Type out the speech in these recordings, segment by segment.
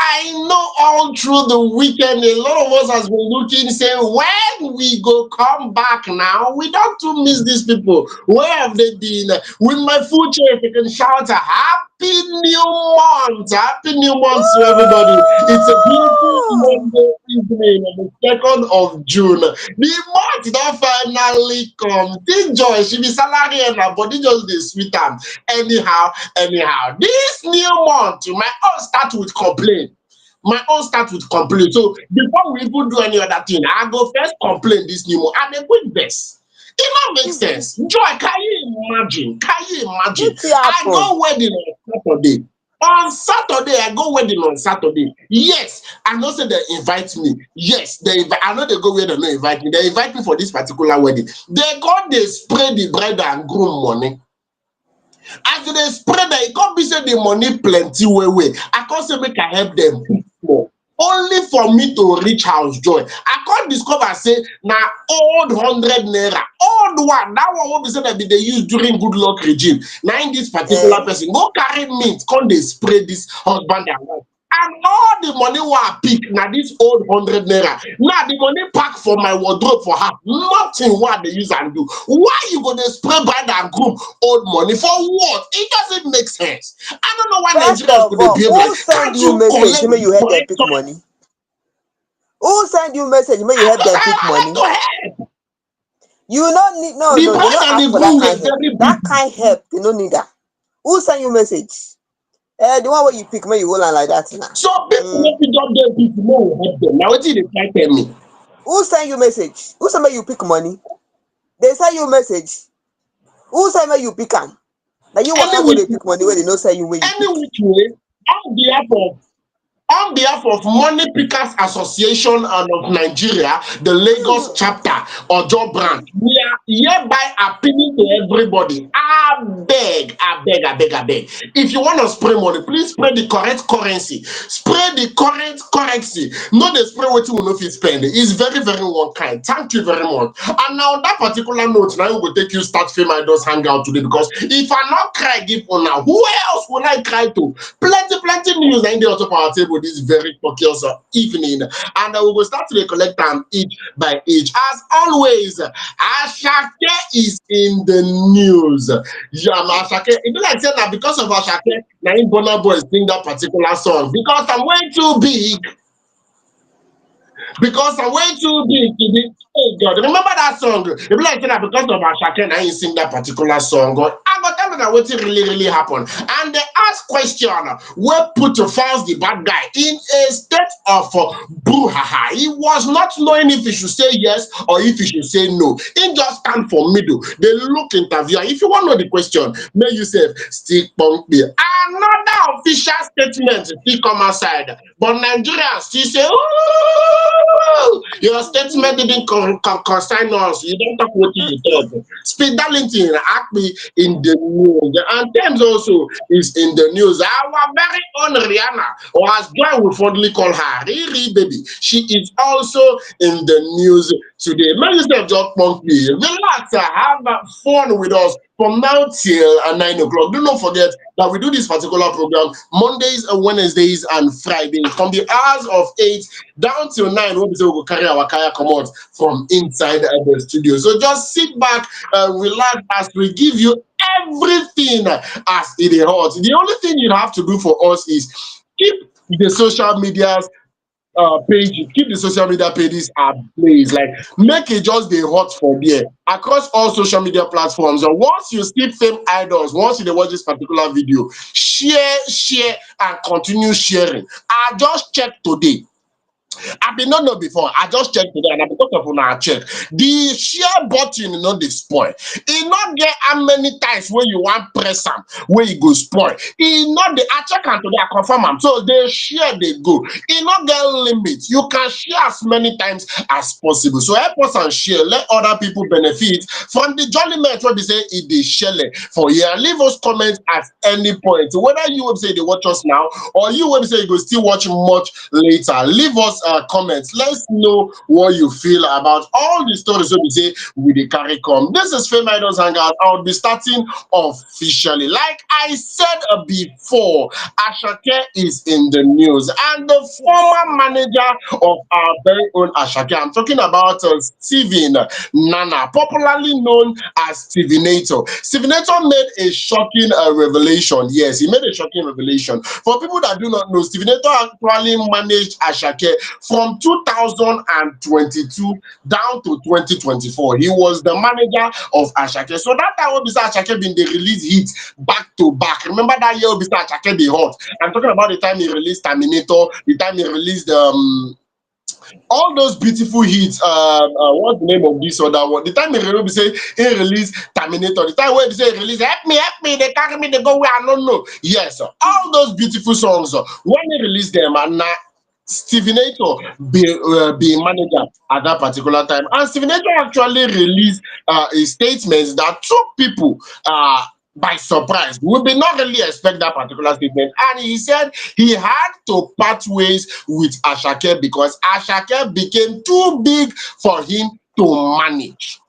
I know all through the weekend, a lot of us has been looking, saying, when we go come back now, we don't to miss these people. Where have they been? With my full chair, you can shout a happy new month. Happy new month to everybody. It's a beautiful Woo! Monday evening on the 2nd of June. The month that finally come. This joy, she be salary and her body just the sweet time. Anyhow. This new month, my own start with complaint. My own start with complaint. So before we even do any other thing, I go first complain this new month. And a quick verse. It not make sense. Joy, can you imagine? Can you imagine? What I happened? go wedding on Saturday. On Saturday, I go wedding on Saturday. Yes, I know say they invite me. Yes, I know they go where they no invite me. They invite me for this particular wedding. They spray the bride and groom money. As they spread that, it can't be say the money plenty way. I can't say make I help them put more. Only for me to reach house joy. I can't discover say now old 100 naira, old one. That one will be said that they use during good luck regime. Now in this particular Eh? person, go carry mint, come they spray this husband and wife. And all the money I pick now this old 100 naira. Now the money pack for my wardrobe for her. Nothing what they use and do. Why you gonna spray bride and groom old money for what? It doesn't make sense. I don't know why First Nigerians of could they all, behave who like. send Can't you you message? collect Say make you the help them correct? pick money. Who send you message? Make you help Because them pick I like money. to help. You don't need The no. They bride don't and ask the for that groom kind were of help. very That busy. kind of help, they don't need that. Who send you message? The one where you pick, make you hold on like that now. So people make me just get people no will help them. Now what did they try tell me? Who send you message? Who send make you pick money? They send you message. Who send make you pick them? Now you Any waka go which they pick money where they no send you where you pick. any which way, on behalf of Money Pickers Association and of Nigeria, the Lagos chapter or job branch, we are hereby appealing to everybody. I beg. If you want to spray money, please spray the correct currency. Spray the correct currency. Not the spray what you will not spend. It's very, very one kind. Thank you very much. And now on that particular note, now we will take you start FameIdols Hangout today because if I not cry give on now, who else will I cry to? Plenty news in the also for our table this very focus evening, and we will start to collect them each by each. As always, Asake is in the news. Yeah, Asake. It be like saying that because of Asake, now in Burna Boy sing that particular song because I'm way too big. Because I'm way too big to be. Oh God, remember that song? It be like that because of Asake and I sing that particular song. God, I got tell you that what really happened. And they ask question where put to Falz the bad guy in a state of brouhaha. He was not knowing if he should say yes or if he should say no. He just stand for middle. They look interviewer. If you want to know the question, may you say still punk me. Another official statement still come outside, but Nigerians still say, "Ooh, your statement didn't concern us. You don't talk what you talk." Speed Darlington act me in the news, and Tems also is in the news. Our very own Rihanna, or as Joy will fondly call her, Riri baby, she is also in the news today. May yourself just punk me. Relax, have fun with us from now till 9 o'clock. Do not forget that we do this particular program Mondays, Wednesdays, and Fridays from the hours of 8 down till 9 when we say we go carry our kaya come out from inside the studio. So just sit back, relax as we give you everything as it is hot. The only thing you have to do for us is keep the social medias pages, keep the social media pages ablaze. Like make it just the hot for there across all social media platforms. And once you see FameIdols, once you watch this particular video, share, and continue sharing. I just checked today. I been not know before. I just checked today, and because of una check, the share button not dey spoil. E not get how many times when you want press am where you go spoil. E not the I check am today, I confirm am. So the share they go. E not get limit. You can share as many times as possible. So help us and share. Let other people benefit from the jolliment where we say it dey share for here. Leave us comments at any point. Whether you will say they watch us now or you will say you go still watch much later. Leave us us comments. Let's know what you feel about all the stories that we say with the carry come. This is FameIdols Hangout. I'll be starting officially. Like I said before, Asake is in the news, and the former manager of our very own Asake, I'm talking about Steven Nana, popularly known as Stevenator. Stevenator made a shocking revelation. Yes, he made a shocking revelation. For people that do not know, Stevenator actually managed Asake from 2022 down to 2024. He was the manager of Asake. So that time when Asake been the release hits back to back. Remember that year Asake be hot. I'm talking about the time he released Terminator, the time he released all those beautiful hits. What's the name of this other one? The time he released Terminator, the time where he say release help me, they carry me, they go where I don't know. Yes, all those beautiful songs. When he released them, and now Stevenator being manager at that particular time, and Stevenator actually released a statement that took people by surprise. We did not really expect that particular statement, and he said he had to part ways with Asake because Asake became too big for him to manage.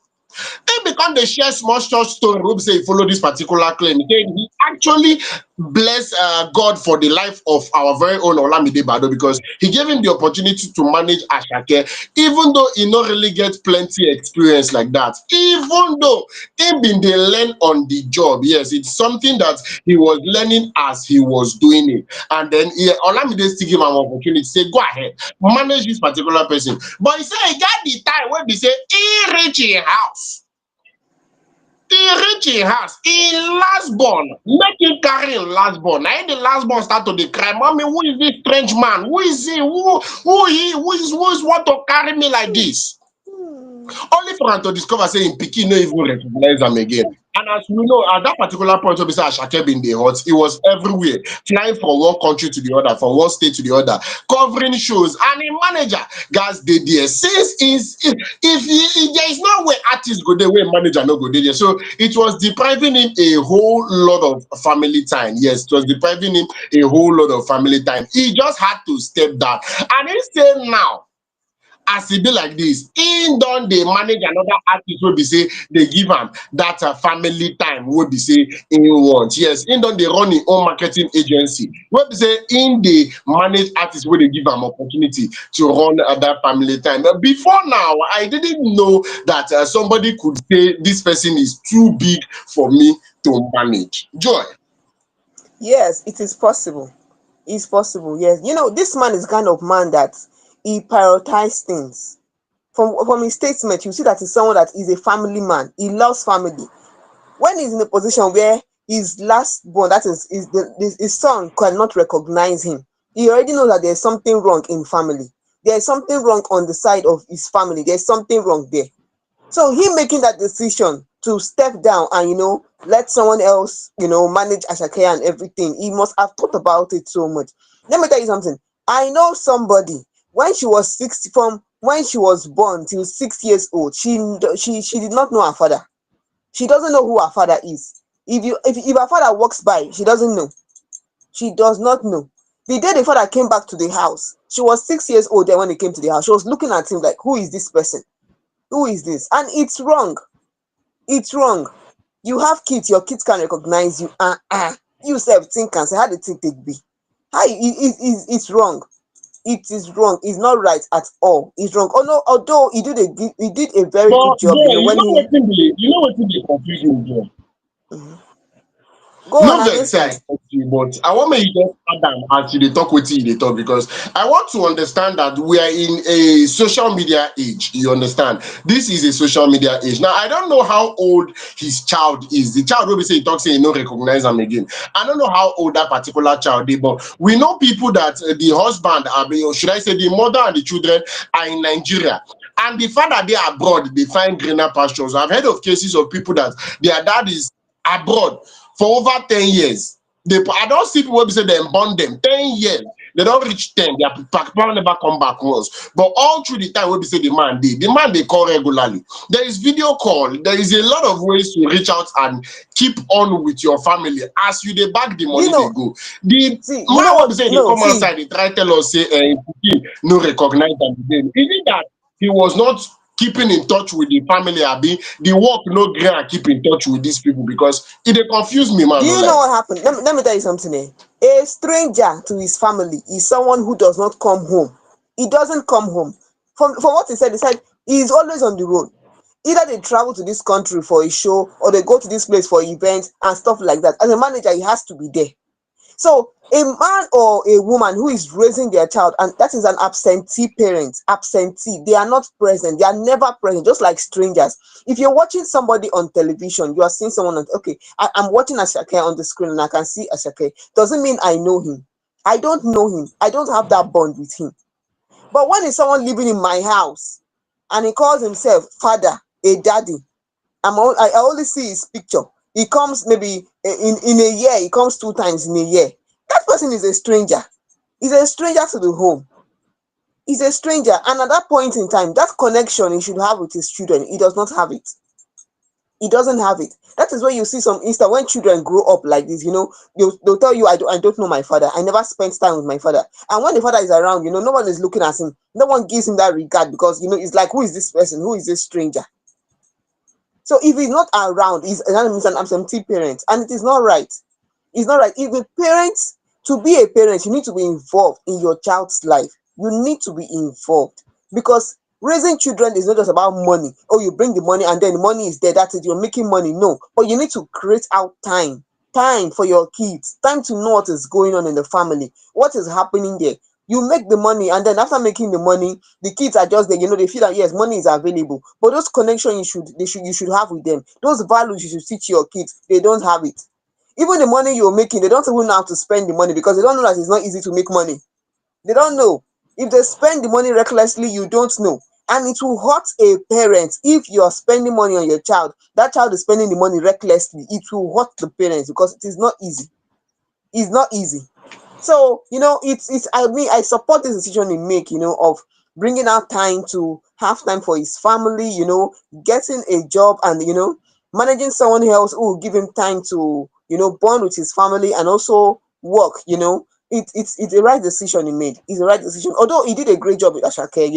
He become the share small short story. We say he follow this particular claim. He actually bless God for the life of our very own Olamide Bado because he gave him the opportunity to manage Asake, even though he not really get plenty experience like that. Even though he been dey learn on the job. Yes, it's something that he was learning as he was doing it. And then Olamide still give him an opportunity, say, go ahead, manage this particular person. But he said he got the time when he say he reach his house. He reach him house, him last born, make him carry him last born. Now the last born start to dey cry, mommy, who is this strange man? Who is he? Who is want to carry me like this? Only for him to discover say him pikin no even recognize him again. And as we know, at that particular point, obviously Asake been the hot, he was everywhere, flying from one country to the other, from one state to the other, covering shows, and a manager guys did there. Since if there is no way artists go there, where manager no go there. So it was depriving him a whole lot of family time. Yes, it was depriving him a whole lot of family time. He just had to step down. And he said now, as e be like this, he don dey manage another artist wey be say dey give am that family time wey be say he want. Yes, he don dey run him own marketing agency wey be say he dey manage artists wey dey give am opportunity to run that family time. But before now, I didn't know that somebody could say this person is too big for me to manage. Joy. Yes, it is possible. It's possible. Yes, you know, this man is kind of man that he prioritizes things. From his statement, you see that he's someone that is a family man. He loves family. When he's in a position where his last born, that is his son, cannot recognize him, he already knows that there's something wrong in family. There's something wrong on the side of his family. There's something wrong there. So he making that decision to step down and let someone else manage Asake and everything. He must have thought about it so much. Let me tell you something. I know somebody. When she was when she was born till 6 years old, she did not know her father. She doesn't know who her father is. If her father walks by, she doesn't know. She does not know. The day the father came back to the house, she was 6 years old. Then when he came to the house, she was looking at him like, who is this person? Who is this? And it's wrong. It's wrong. You have kids. Your kids can recognize you. You self think and say, how the thing take be? It's wrong. It is wrong. It's not right at all. It's wrong. Oh no, although he did a very good But job. Joy, When you know what dey confuse me, Joy. Mhm. Go on, No I'm vex say I listening. talk to you, but I want make you just add am as you dey talk wetin you dey talk, because I want to understand that we are in a social media age. You understand? This is a social media age. Now I don't know how old his child is. The child wey be say he talk say he no recognize am again. I don't know how old that particular child is, but we know people that the husband, or should I say the mother and the children are in Nigeria. And the father they are abroad, they find greener pastures. I've heard of cases of people that their dad is abroad for over 10 years. I don't see people who say they born them 10 years. They don't reach 10. Their papa never come back once. But all through the time we be say the man they call regularly. There is video call. There is a lot of ways to reach out and keep on with your family as you dey back the You money they know, go. The see, you know man what be what? say they No, come see, outside, they try tell us say no recognize am again. Is it that he was not keeping in touch with the family, abi the work no gree am keep in touch with these people? Because it dey confuse me, do man, no you know lie. what happened? Let me tell you something. A stranger to his family is someone who does not come home. He doesn't come home. From what he said he's always on the road. Either they travel to this country for a show or they go to this place for events and stuff like that. As a manager, he has to be there. So a man or a woman who is raising their child, and that is an absentee parent, absentee, they are not present, they are never present, just like strangers. If you're watching somebody on television, you are seeing someone on, okay, I'm watching Asake on the screen and I can see Asake. Doesn't mean I know him. I don't know him. I don't have that bond with him. But when is someone living in my house and he calls himself father, a daddy, I only see his picture. He comes maybe in a year, he comes 2 times in a year. That person is a stranger. He's a stranger to the home. He's a stranger. And at that point in time, that connection he should have with his children, he does not have it. He doesn't have it. That is where you see some instance when children grow up like this, they'll tell you, I don't know my father. I never spent time with my father. And when the father is around, no one is looking at him. No one gives him that regard because, it's like, who is this person? Who is this stranger? So if he's not around, that means an absentee parent, and it is not right. It's not right. If the parents, to be a parent, you need to be involved in your child's life. You need to be involved because raising children is not just about money. Oh, you bring the money and then the money is there. That's it. You're making money. No, but you need to create out time for your kids, time to know what is going on in the family, what is happening there. You make the money, and then after making the money, the kids are just there. They feel that yes, money is available, but those connections you should have with them, those values you should teach your kids, they don't have it. Even the money you're making, they don't even know how to spend the money because they don't know that it's not easy to make money. They don't know. If they spend the money recklessly, you don't know. And it will hurt a parent if you are spending money on your child. That child is spending the money recklessly. It will hurt the parents because it is not easy. It's not easy. So, it's I support this decision he make, of bringing out time to have time for his family, getting a job and, managing someone else who will give him time to, bond with his family and also work, it's the right decision he made. It's the right decision. Although he did a great job with Asake,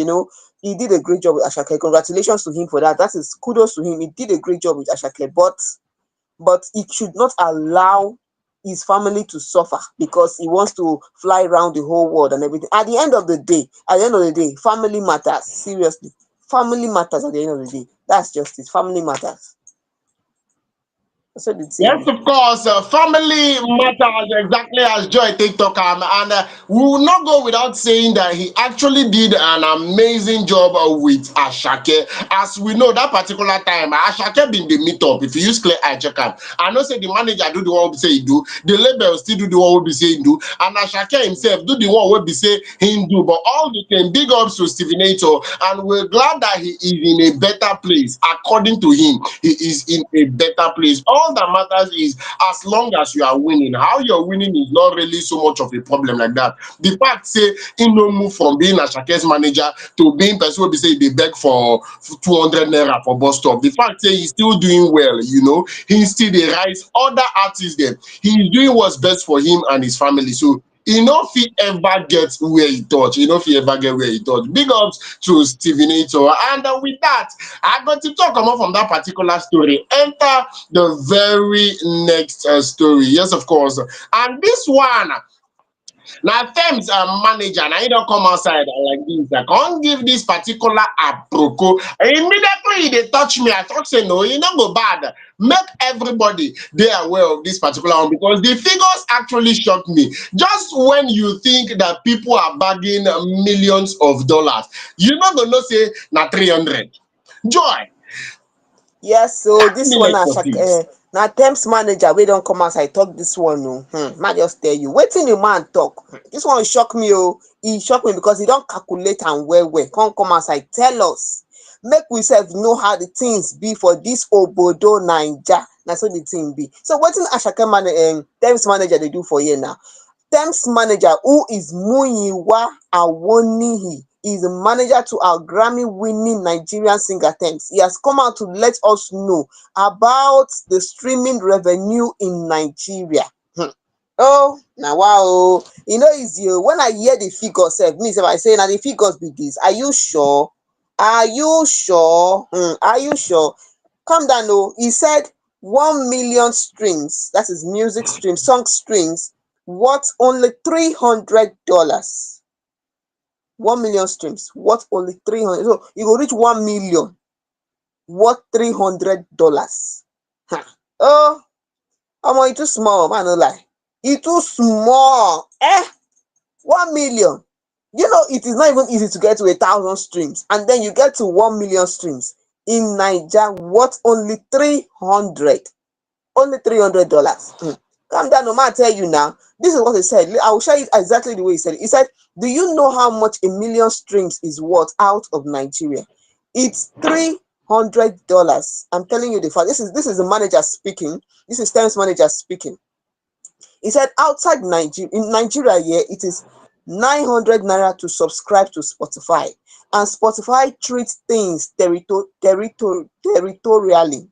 he did a great job with Asake. Congratulations to him for that. That is kudos to him. He did a great job with Asake, but it should not allow his family to suffer because he wants to fly around the whole world and everything. At the end of the day, family matters. Seriously, family matters at the end of the day. That's just it. Family matters. That's what it's Yes, saying. of course. Family matters exactly as Joy TikTok and we will not go without saying that he actually did an amazing job with Asake. As we know, that particular time, Asake been the meet up. If you use clear eye check am, I know say the manager do the one we say he do, the label still do the one we be say he do, and Asake himself do the one we be say he do. But all the same, big ups to Stevenator, and we're glad that he is in a better place. According to him, he is in a better place. All that matters is as long as you are winning. How you're winning is not really so much of a problem like that. The fact say he no move from being Ashake's manager to being person who be say they beg for 200 naira for bus stop. The fact say he's still doing well, he still dey rise other artists them. He's doing what's best for him and his family. So he no fit ever get where he thought. He no fit ever get where he thought. Big ups to Stevenator. And with that, I got to talk about from that particular story. Enter the very next story. Yes, of course. And this one, now Tems manager, now he don't come outside like this. I can't give this particular aproko. Immediately they touch me. I thought say no, you don't go bad. Make everybody they aware of this particular one because the figures actually shocked me. Just when you think that people are bagging millions of dollars, you're not gonna say na 300. Joy, Yes, so that this me one like na for things. na Temps manager wey don come outside talk this one o. Man just tell you wetin the man talk. This one shock me o. E shock me because he don calculate am well well. Come outside tell us. Make we sef know how the things be for this obodo Naija. Na so the thing be. So wetin Asake Temps manager dey do for here now? Tems manager, who is Muyiwa Awoniyi, is the manager to our Grammy-winning Nigerian singer Tems. He has come out to let us know about the streaming revenue in Nigeria. Oh, now wow, easy. When I hear the figures, me sef I say now the figures be this. Are you sure? Are you sure? Are you sure? Calm down. Oh, he said 1 million streams. That is music streams, song streams, worth only $300. 1 million streams, worth only 300. So you go reach 1 million, worth $300. Oh, omo, e too small, man, no lie. E too small. 1 million. It is not even easy to get to 1,000 streams, and then you get to 1 million streams in Naija, worth only 300. Only $300. Calm down, no man, tell you now. This is what he said. I will show you exactly the way he said it. He said, do you know how much 1 million streams is worth out of Nigeria? It's $300. I'm telling you the fact. This is the manager speaking. This is Tems manager speaking. He said outside Nigeria, in Nigeria, yeah, it is 900 naira to subscribe to Spotify. And Spotify treats things territorially.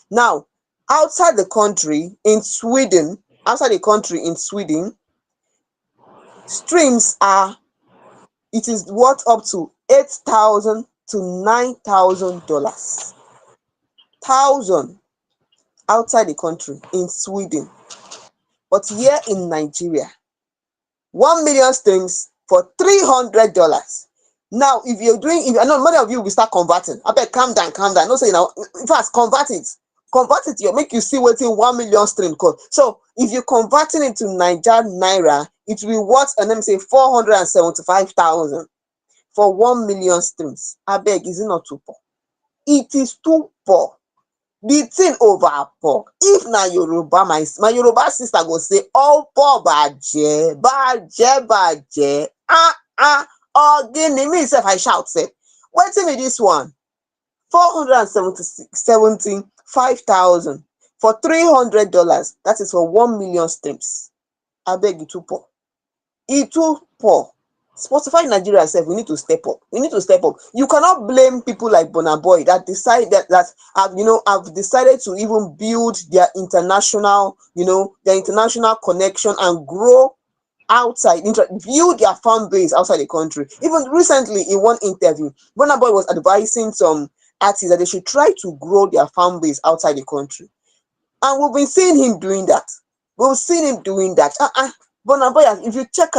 Now, outside the country, in Sweden, streams it is worth up to $8,000 to $9,000. Thousand outside the country in Sweden. But here in Nigeria, 1 million streams for $300. Now, if I know many of you will start converting. I bet calm down. No say now. In fact, convert it. You make you see what 1 million stream cost. So if you're converting it to Naira, it will be worth, and let me say 475,000 for 1 million streams. I beg, is it not too poor? It is too poor. The thing over poor. If na Yoruba, my Yoruba sister go say, all poor baje. Ogini, me sef I shout say, wetin be this one? 475,000 for $300. That is for 1 million streams. I beg, it too poor. It too poor. Spotify Nigeria sef, we need to step up. You cannot blame people like Burna Boy that decide that have decided to even build their international connection and grow outside, build their fan base outside the country. Even recently, in one interview, Burna Boy was advising some artists that they should try to grow their fan base outside the country. And we've been seeing him doing that. Burna Boy, if you check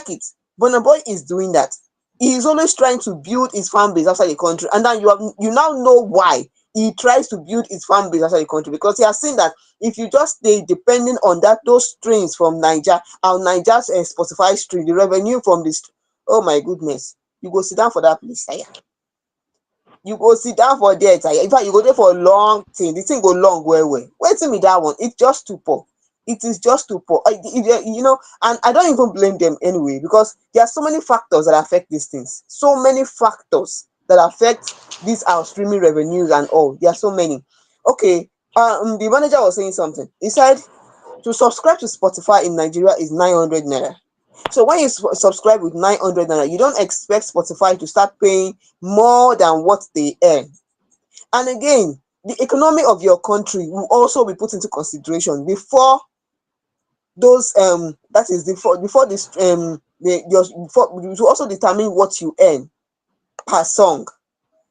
it. Burna Boy is doing that. He is always trying to build his fan base outside the country, and then you now know why he tries to build his fan base outside the country, because he has seen that if you just stay depending on those streams from Niger, our Niger's Spotify stream, the revenue from this, oh my goodness, you go sit down for that place, sire. You go sit down for there, sire. In fact, you go there for a long thing. The thing go long well. Wait till me that one. It's just too poor. It is just too poor. And I don't even blame them anyway, because there are so many factors that affect these things. So many factors that affect these our streaming revenues and all. There are so many. Okay, the manager was saying something. He said to subscribe to Spotify in Nigeria is 900 naira. So when you subscribe with 900 naira, you don't expect Spotify to start paying more than what they earn. And again, the economy of your country will also be put into consideration before those that is before this you also determine what you earn per song.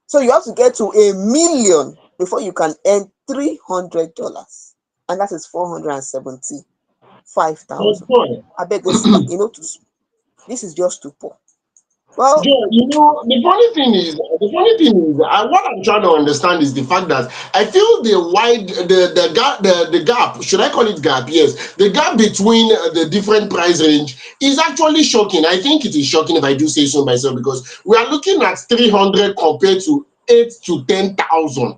So you have to get to 1 million before you can earn $300, and that is 475,000. I beg this, this is just too poor. Well, Joe, the funny thing is, what I'm trying to understand is the fact that I feel the gap, should I call it gap? Yes, the gap between the different price range is actually shocking. I think it is shocking, if I do say so myself, because we are looking at 300 compared to 8 to 10,000.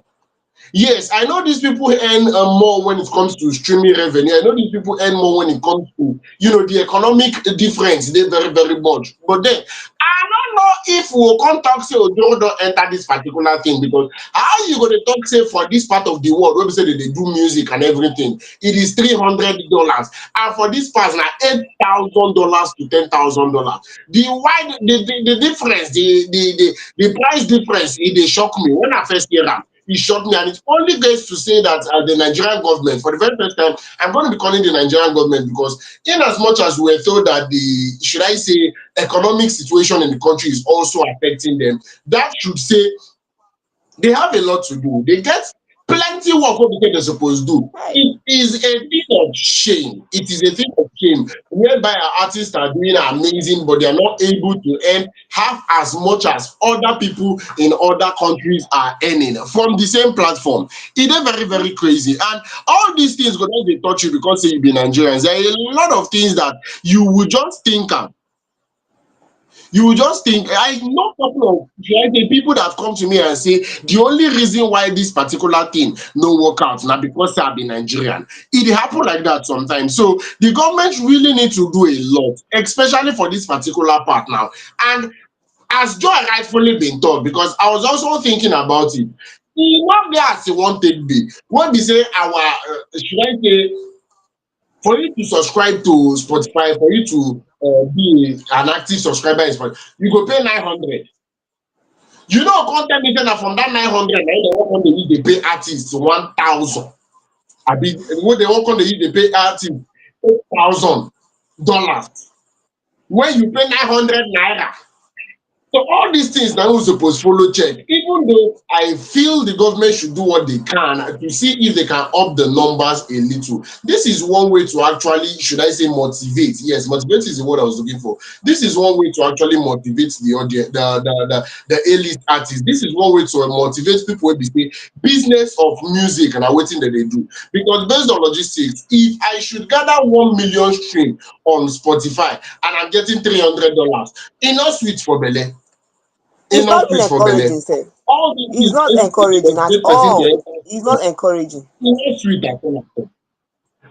Yes, I know these people earn more when it comes to streaming revenue. I know these people earn more when it comes to, the economic difference. They very, very much. But then, I don't know if we'll come talk say Ojoro don't enter this particular thing, because how you going to talk say for this part of the world where we say that they do music and everything, it is $300, and for this part now $8,000 to $10,000. The difference, the price difference, they shock me when I first hear that. It shocked me, and it only gets to say that the Nigerian government, for the very first time, I'm going to be calling the Nigerian government, because in as much as we were told that the, should I say, economic situation in the country is also affecting them, that should say they have a lot to do. They get plenty work what they're supposed to do. Right. It is a thing of shame. It is a thing of shame whereby our artists are doing amazing, but they are not able to earn half as much as other people in other countries are earning from the same platform. It is very, very crazy. And all these things go not dey touch you because say you be Nigerians. There are a lot of things that you will just think you will just think. I know a couple of people that come to me and say the only reason why this particular thing no work out now because I be Nigerian. It happen like that sometimes. So the government really need to do a lot, especially for this particular part now. And as Joy rightfully been told, because I was also thinking about it, e no be as e wan take be. When we say our should I say, for you to subscribe to Spotify, for you to be an active subscriber in Spotify, you go pay 900. You know, come tell me say na from that 900 na im dey wan come dey use dey pay artists 1,000. Abi wey dey wan come dey use dey pay artists $8,000 when you pay 900 naira. So all these things now we suppose follow check. Even though I feel the government should do what they can to see if they can up the numbers a little. This is one way to actually, should I say, motivate. Yes, motivate is the word I was looking for. This is one way to actually motivate the audience, the A-list artists. This is one way to motivate people wey be say business of music and waiting that they do. Because based on logistics, if I should gather 1 million stream on Spotify and I'm getting $300, e no sweet for belle. It's Enough not even place for belle. encouraging, sir. All these It's things not wey be say encouraging dey at motivate person to all. enter It's not encouraging. e no sweet at all.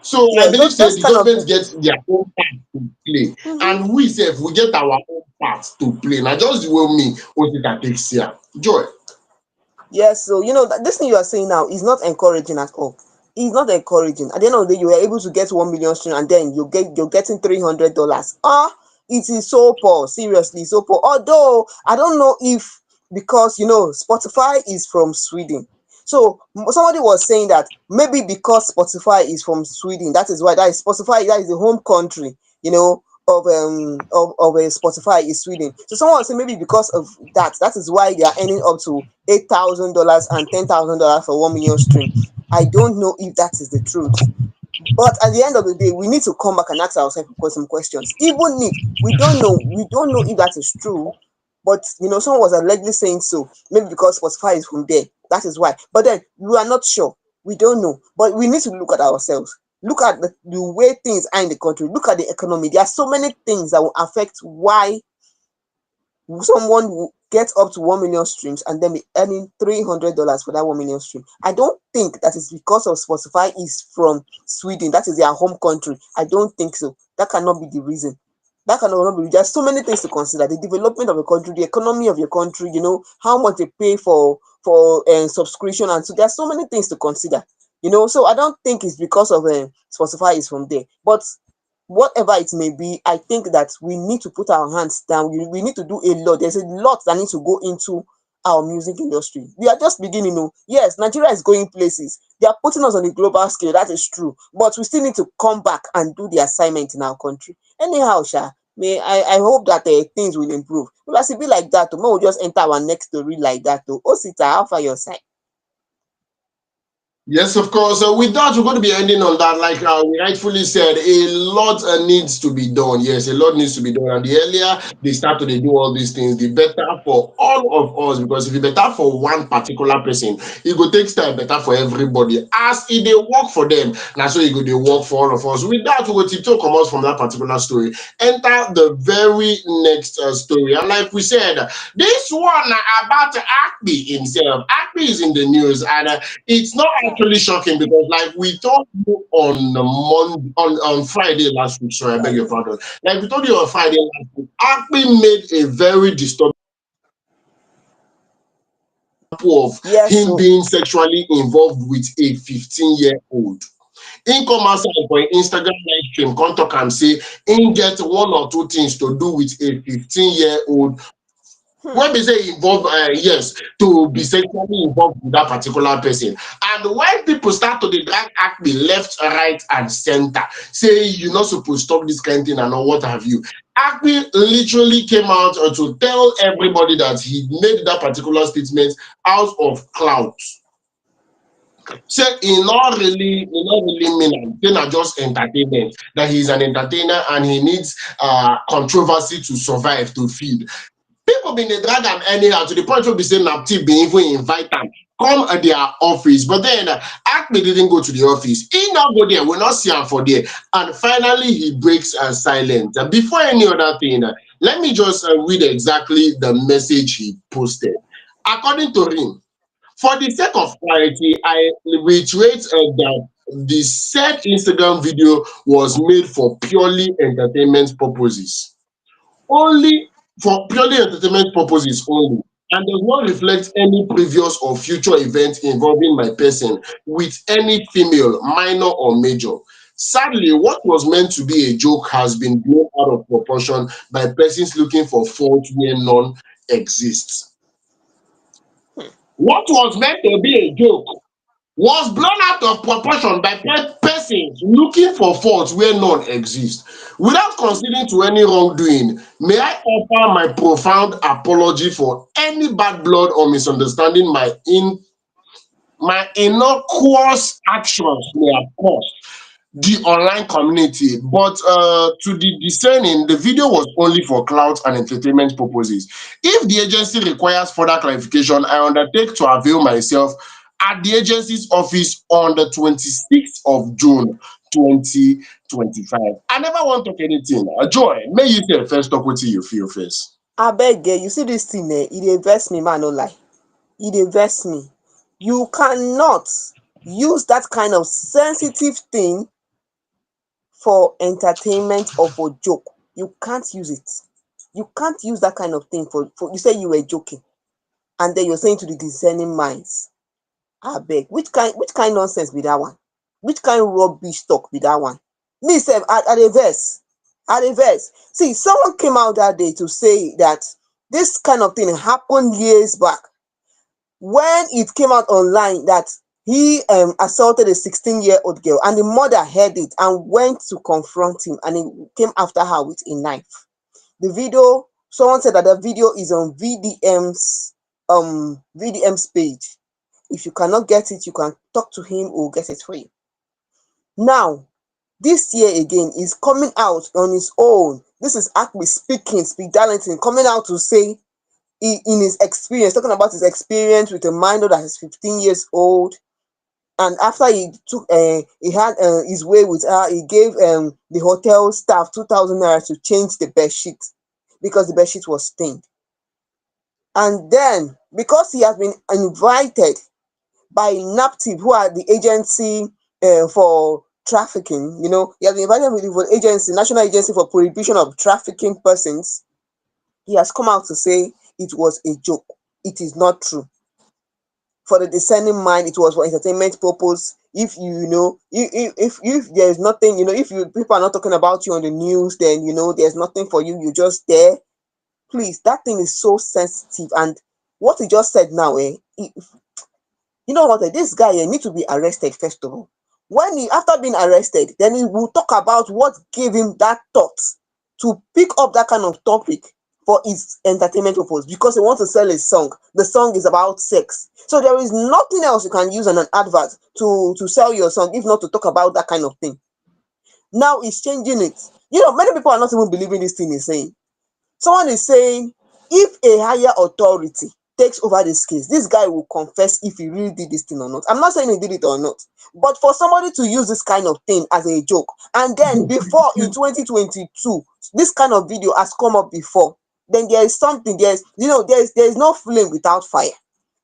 So I Yes, believe say those the kind of government things. get their own part to play, Mhm. and we sef we get our own part to play. Na just the way me Osita take see am. Joy. Yes, so this thing you are saying now is not encouraging at all. It's not encouraging. At the end of the day, you were able to get 1 million stream, and then you're getting $300. It is so poor. Seriously, so poor. Although I don't know if, because Spotify is from Sweden. So somebody was saying that maybe because Spotify is from Sweden, that is why, that is Spotify, that is the home country, of a Spotify is Sweden. So someone was saying maybe because of that is why they are earning up to $8,000 and $10,000 for 1 million stream. I don't know if that is the truth. But at the end of the day, we need to come back and ask ourselves some questions. Even if we don't know if that is true. But someone was allegedly saying so. Maybe because Spotify is from there. That is why. But then we are not sure. We don't know. But we need to look at ourselves. Look at the way things are in the country. Look at the economy. There are so many things that will affect why someone will get up to 1 million streams and then be earning $300 for that 1 million stream. I don't think that is because of Spotify is from Sweden. That is their home country. I don't think so. That cannot be the reason. That cannot be. There's so many things to consider: the development of a country, the economy of your country. How much they pay for subscription, and so there's so many things to consider. So I don't think it's because of Spotify is from there, but whatever it may be, I think that we need to put our hands down. We need to do a lot. There's a lot that needs to go into our music industry. We are just beginning. Yes, Nigeria is going places. They are putting us on a global scale. That is true. But we still need to come back and do the assignment in our country. Anyhow, Sha, I hope that things will improve. Well, as it be like that, tomorrow we'll just enter our next story like that. Osita, how far your side? Yes, of course. With that, we're going to be ending on that. Like we rightfully said, a lot needs to be done. Yes, a lot needs to be done. And the earlier they start to they do all these things, the better for all of us. Because if it's better for one particular person, it go take time better for everybody. As it they work for them, now so it go they work for all of us. With that, we go tiptoe come out from that particular story, enter the very next story. And like we said, this one about Akpi himself. Akpi is in the news, and it's not actually shocking because, like we told you on on Friday last week. Sorry, I beg your pardon. Like we told you on Friday last week, Akpi made a very disturbing example of Yes, him so being sexually involved with a 15-year-old. In come outside for an Instagram live stream, come talk and say, in get one or two things to do with a 15-year-old hmm, when they say involve, yes, to be sexually involved with that particular person. And when people start to dey drag Acme left, right, and center, say you're not supposed to stop this kind of thing and all what have you. Acme literally came out to tell everybody that he made that particular statement out of clout. Say he not really mean am, say na just entertainment, that he's an entertainer and he needs controversy to survive, to feed. People been dey drag am anyhow to the point where be say NAPTIP bin even invite am come their office, but then Acme didn't go to the office. He now go there, we not see am for there, and finally he breaks silence. Before any other thing, let me just read exactly the message he posted. According to him, for the sake of clarity, I reiterate that the said Instagram video was made for purely entertainment purposes, only for purely entertainment purposes only, and does not reflect any previous or future event involving my person with any female, minor or major. Sadly, what was meant to be a joke has been blown out of proportion by persons looking for fault where none exists. What was meant to be a joke was blown out of proportion by persons looking for faults where none exist. Without conceding to any wrongdoing, may I offer my profound apology for any bad blood or misunderstanding my innocuous actions may have caused the online community. But to the discerning, the video was only for clout and entertainment purposes. If the agency requires further clarification, I undertake to avail myself at the agency's office on the 26th of June 2025. I never want to talk anything. Joy, may you say first talk with you feel first. abeg you see this thing e dey vex me make I no lie, e dey vex me. You cannot use that kind of sensitive thing for entertainment or for joke. You can't use it. You can't use that kind of thing for you say you were joking and then you're saying to the discerning minds. Abeg, which kind nonsense be that one? Which kind rubbish talk be that one? Me sef I dey vex. I dey vex. See, someone came out that day to say that this kind of thing happened years back when it came out online that he assaulted a 16-year-old girl and the mother heard it and went to confront him and he came after her with a knife. The video, someone said that the video is on VDM's page. If you cannot get it, you can talk to him or get it for you. Now, this year again is coming out on his own. This is Acme speaking, Speak Darlington, coming out to say in his experience, talking about his experience with a minor that is 15 years old. And after he had his way with her, he gave the hotel staff 2,000 naira to change the bed sheet because the bed sheet was stained. And then, because he has been invited by NAPTIP, who are the agency for trafficking, he has been invited with the agency, National Agency for Prohibition of Trafficking Persons. He has come out to say it was a joke. It is not true. For the discerning mind, it was for entertainment purpose. If if there's nothing, if people are not talking about you on the news, then there's nothing for you. You're just there. Please, that thing is so sensitive. And what he just said now, you know what? This guy need to be arrested first of all. When he after being arrested, then he will talk about what gave him that thought to pick up that kind of topic for its entertainment purpose because they want to sell a song. The song is about sex. So there is nothing else you can use on an advert to sell your song if not to talk about that kind of thing. Now it's changing it. Many people are not even believing this thing is saying. Someone is saying if a higher authority takes over this case, this guy will confess if he really did this thing or not. I'm not saying he did it or not, but for somebody to use this kind of thing as a joke, and then before in 2022, this kind of video has come up before, then there is something, there's no flame without fire.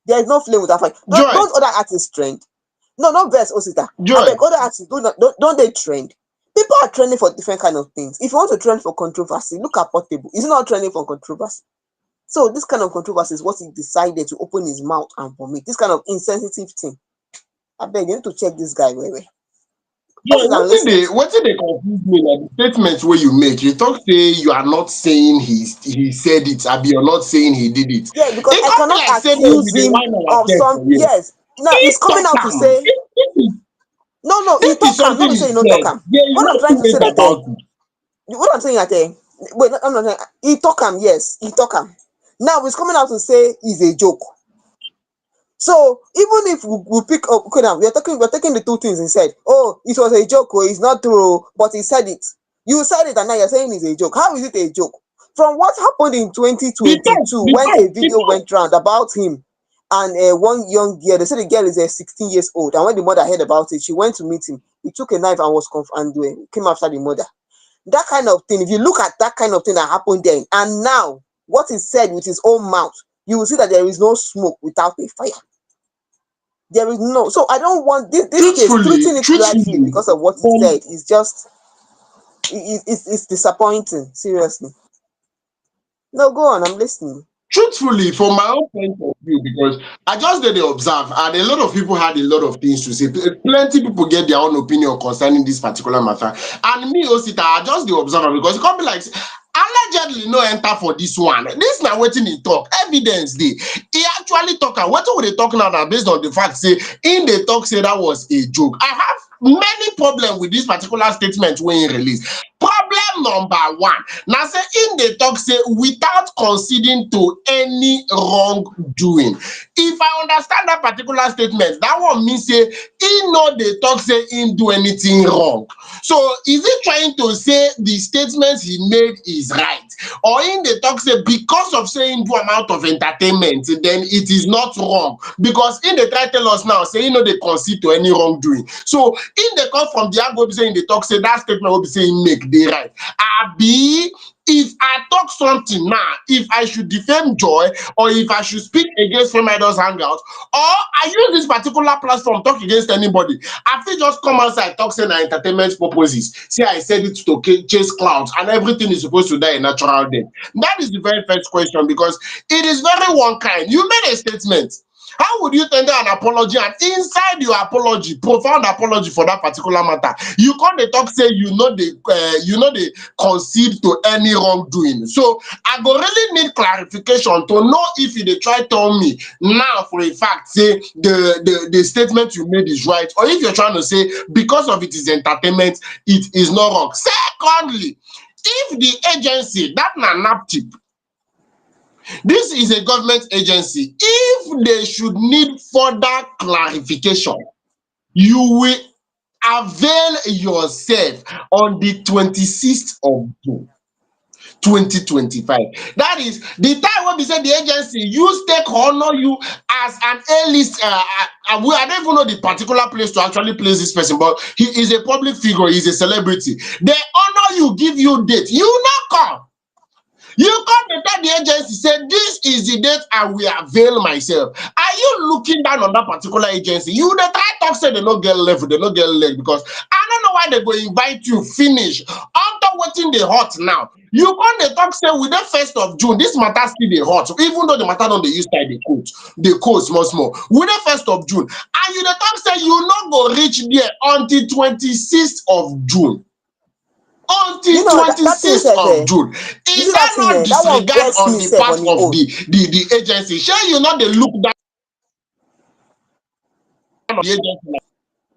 There is no flame without fire. Joy, Don't other artists trend? No, not verse Osita. I Joy, beg other artists don't they trend? People are trending for different kind of things. If you want to trend for controversy, look at Portable. Is it not trending for controversy? So this kind of controversy is what he decided to open his mouth and vomit. This kind of insensitive thing. I beg you need to check this guy very. Joy, what did they confuse me like the statements where you make? You talk say you are not saying he said it, Abi, you're not saying he did it. Yeah, because It I can't be cannot like saying no, we accuse dey him whine our of chest some. for you. Yes. Now He he's coming talk out to am. say no, he If it's talk him. something Don't be he saying no talk said, him. there is What I'm no trying two to say ways that about it. what I'm saying that wait, I'm not saying he talk him, yes, he talk him. Now he's coming out to say he's a joke. So even if we pick up, okay, now we're taking the two things he said. Oh, it was a joke, or it's not true, but he said it. You said it, and now you're saying it's a joke. How is it a joke? From what happened in 2022 when a video went round about him and one young girl, they said the girl is 16 years old, and when the mother heard about it, she went to meet him. He took a knife and came after the mother. That kind of thing. If you look at that kind of thing that happened then, and now what he said with his own mouth, you will see that there is no smoke without a fire. There is no. So I don't want this case treating it lightly because of what he said. It's just it's disappointing. Seriously. No, go on. I'm listening. Truthfully, from my own point of view, because I just did the observe, and a lot of people had a lot of things to say. Plenty people get their own opinion concerning this particular matter. And me, Osita, I just the observer because it can't be like allegedly no enter for this one. This now waiting he talk. Evidence day. He actually talk and what would they talk now based on the fact say in the talk say that was a joke. I have many problems with this particular statement when he released. Problem number one. Now say in the talk say without conceding to any wrongdoing. If I understand that particular statement, that one means say he know the talk say he do anything wrong. So is he trying to say the statements he made is right? Or in the talk say because of saying do amount of entertainment, then it is not wrong? Because in the try tell us now, say you know they concede to any wrongdoing. So in the come from the angle saying the talk say that statement will be saying make the right. Abi, if I talk something now, if I should defame Joy, or if I should speak against FameIdols Hangout, or I use this particular platform talk against anybody, I feel just come outside talk saying entertainment purposes. See, I said it to chase clouds, and everything is supposed to die a natural death. That is the very first question because it is very one kind. You made a statement. How would you tender an apology and inside your apology, profound apology for that particular matter, you can't talk say you know they concede to any wrongdoing? So I go really need clarification to know if you dey try tell me now for a fact say the statement you made is right, or if you're trying to say because of it is entertainment, it is not wrong. Secondly, if the agency that na NAPTIP, this is a government agency, if they should need further clarification, you will avail yourself on the 26th of June 2025. That is the time when we say the agency use take honor you as an A-list. I don't even know the particular place to actually place this person, but he is a public figure, he's a celebrity. They honor you, give you date, you not come. You come to tell the agency, say, this is the date I will avail myself. Are you looking down on that particular agency? You the try talk say they don't get level, they don't get leg, because I don't know why they go invite you, finish. After waiting the hot now, you come the talk say with the 1st of June, this matter still the hot. Even though the matter don't they use by the coach small small. With the 1st of June, and you the talk say you not go reach there until 26th of June. Until That 26th of June. Is that not that one disregard vex on me the sef part on him of own. the agency? Sure, you know they look down on the agency.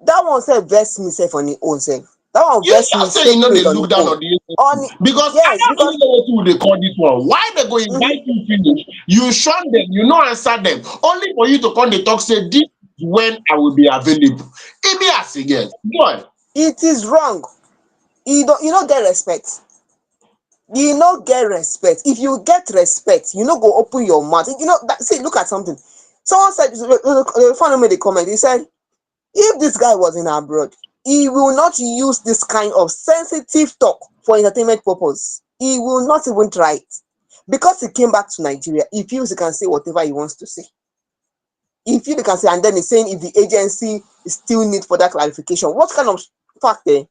That one sef vex me sef on him own sef. That one You gets me just say you fake know they page on look its down own. on the agency On because I yes, don't because really know what they call this one. Why they go invite you finish? You shun them, you know answer them, only for you to come the talk say this is when I will be available. It be as again. Go on. it is wrong. You don't get respect. You no get respect. If you get respect, you no go open your mouth. See, look at something. Someone said, the fan made a comment. He said, if this guy was in abroad, he will not use this kind of sensitive talk for entertainment purpose. He will not even try it. Because he came back to Nigeria, he feels he can say whatever he wants to say. He feels he can say, and then he's saying if the agency still need further clarification. What kind of fact there?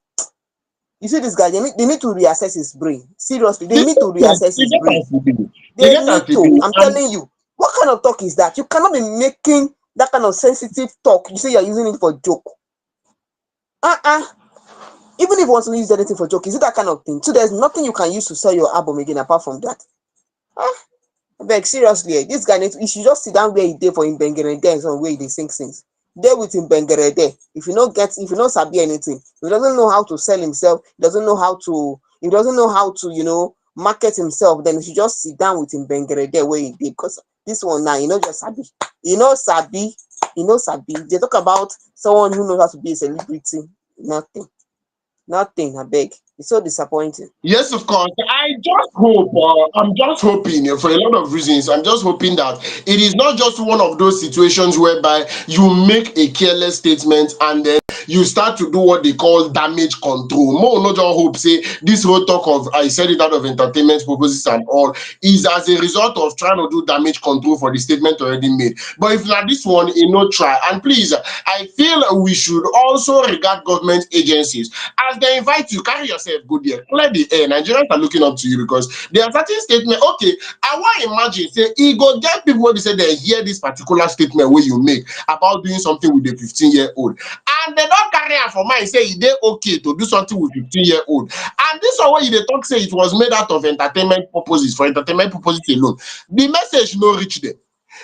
You see this guy, they need to reassess his brain. Seriously, they This need to thing, reassess you his get brain. as it be. You They get as need it to. be. I'm And telling you. What kind of talk is that? You cannot be making that kind of sensitive talk. You say you're using it for joke. Even if you want to use anything for joke, is it that kind of thing? So there's nothing you can use to sell your album again apart from that. Beg, seriously, this guy he should just sit down where he did for him bengere there and where he sing things. There with him bengere there. If you don't sabi anything, he doesn't know how to sell himself, he doesn't know how to, market himself, then he should just sit down with him bengere there where he did. Because this one now, just sabi. Sabi. Sabi. They talk about someone who knows how to be a celebrity. Nothing. Nothing, I beg. It's so disappointing. yes, of course. I just hope, I'm just hoping for a lot of reasons. I'm just hoping that it is not just one of those situations whereby you make a careless statement and then you start to do what they call damage control. More not just hope, say, this whole talk of, I said it out of entertainment purposes and all, is as a result of trying to do damage control for the statement already made. But if like this one, try. And please, I feel we should also regard government agencies as they invite you, carry yourself good there, clear the air. Nigerians are looking up to you because there are certain statements. Okay, I want to imagine, say, e go get people wey be say they hear this particular statement where you make about doing something with a 15-year-old, and they don't carry am for mind, say e dey okay to do something with 15-year-old. And this one wey you dey talk say it was made out of entertainment purposes, for entertainment purposes alone, the message no reach them.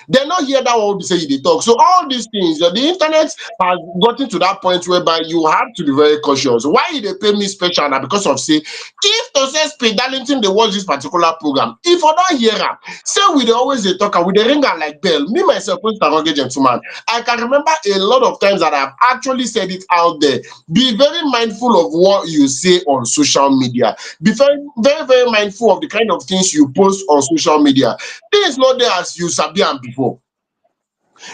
They not hear that one say they talk. So all these things, the internet has gotten to that point whereby you have to be very cautious. Why they pay me special now? Because of say, if to say Speed Darlington they watch this particular program, if I don't hear them, say we dey always they talk and we dey ring am like bell. Me myself, Mr. Rugged Gentleman, I can remember a lot of times that I've actually said it out there. Be very mindful of what you say on social media. Be very, very, very mindful of the kind of things you post on social media. Things not there as you sabi am before.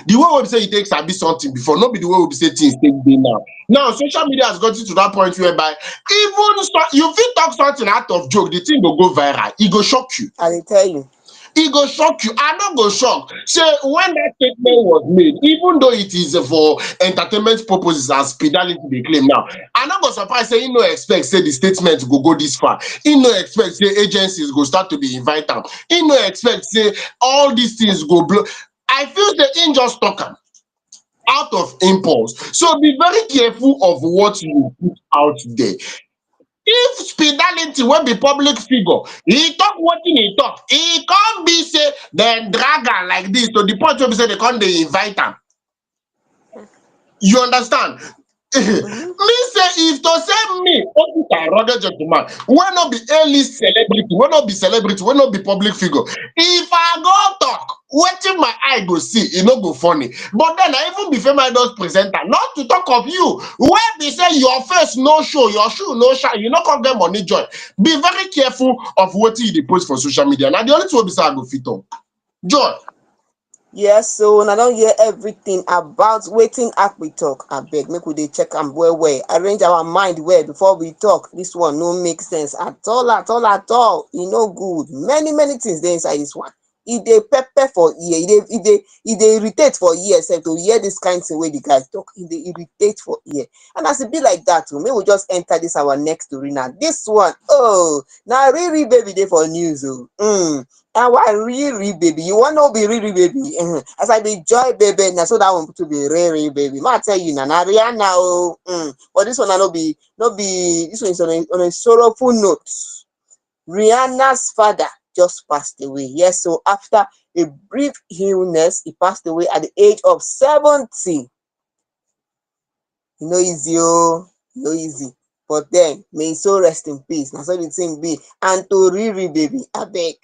The way we say you take sabi something before, not be the way we say things take dey now. Now social media has gotten to that point whereby even you fit talk something out of joke, the thing go viral, e go shock you. I dey tell you. E go shock you. I no go shock. Say when that statement was made, even though it is for entertainment purposes as Spidality dey claim now, I no go surprise say he no expect say the statement go this far. He no expect say agencies go start to dey invite am. He no expect say all these things go blow. I feel say him just talk am out of impulse. So be very careful of what you put out there. If Spidality wey be public figure, he talk wetin he talk, he can't be say dem drag am like this to the point where be say they come dey invite am. You understand? Mhm. Me say if to say me, Osita Rugged Gentleman, wey no be A-list celebrity, wey no be public figure, if I go talk, wetin my eye go see, e no go funny. But then I even be FameIdols presenter, not to talk of you, wey be say your face no show, your shoe no shine, you no come get money joy. Be very careful of wetin you dey post for social media. Na the only thing wey be say I go fit talk. Joy. Yes, so I don't hear everything about waiting app we talk. I beg, make we dey check am well. Arrange our mind well before we talk. This one no make sense at all, at all, at all. E no good. Many things dey inside this one. E dey pepper for ear. E dey irritate for ear sef to hear this kind thing wey the guy talk. E dey irritate for ear. And as e be like that, make we just enter this our next story now. This one, oh, na Riri baby dey for news, oh. Our Riri baby, you want to be Riri baby? As I be Joy baby, now so that one to be Riri baby. Ma tell you na Rihanna, oh. But this one no be. This one is on a sorrowful note. Rihanna's father just passed away. Yes, so after a brief illness, he passed away at the age of 70. No easy, oh, no easy. But then may he so rest in peace. Now so the thing be. And to Riri baby, I beg,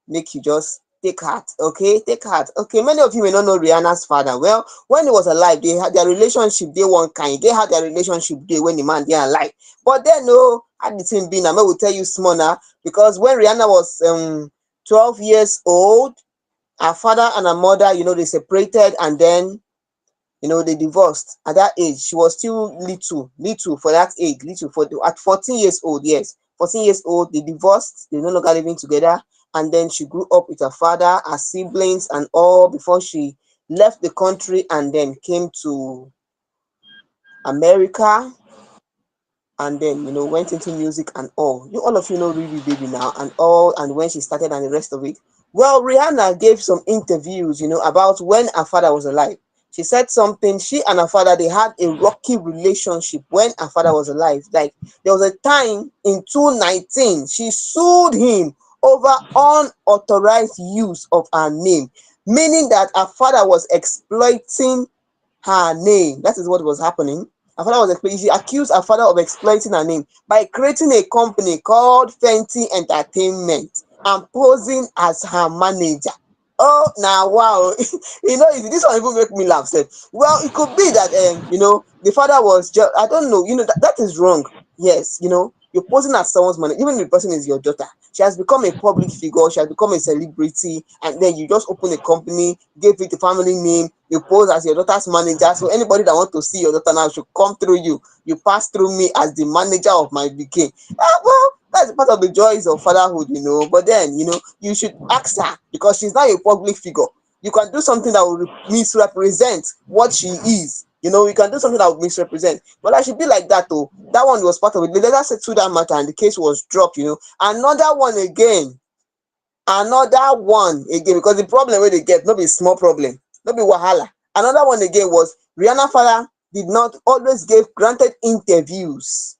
make you just take heart, okay? Take heart. Okay, many of you may not know Rihanna's father. Well, when he was alive, they had their relationship, they one kind. They had their relationship day when the man they alive. But then no, had the thing been, I will tell you small now, because when Rihanna was 12 years old, her father and her mother, they separated, and then they divorced at that age. She was still little for that age, little at 14 years old. Yes, 14 years old. They divorced. They no longer living together. And then she grew up with her father, her siblings, and all before she left the country and then came to America, and then went into music and all. All of you know Riri Baby now and all, and when she started and the rest of it. Well, Rihanna gave some interviews, about when her father was alive. She said something. She and her father, they had a rocky relationship when her father was alive. Like, there was a time in 2019 she sued him over unauthorized use of her name, meaning that her father was exploiting her name. That is what was happening. Her father was she accused her father of exploiting her name by creating a company called Fenty Entertainment and posing as her manager. Oh, now wow. This one even make me laugh. Sef. Well, it could be that the father was just, I don't know, that is wrong. Yes, you're posing as someone's money, even if the person is your daughter. She has become a public figure, she has become a celebrity, and then you just open a company, give it a family name, you pose as your daughter's manager. So anybody that want to see your daughter now should come through you. You pass through me as the manager of my pikin. Well, that's part of the joys of fatherhood, But then, you should ask her, because she's not a public figure. You can do something that will misrepresent what she is. You can do something that will misrepresent. But I should be like that, though. That one was part of it. They let us settle that matter, and the case was dropped. Another one again, because the problem where they get, not be small problem, not be wahala. Another one again was Rihanna father did not always give granted interviews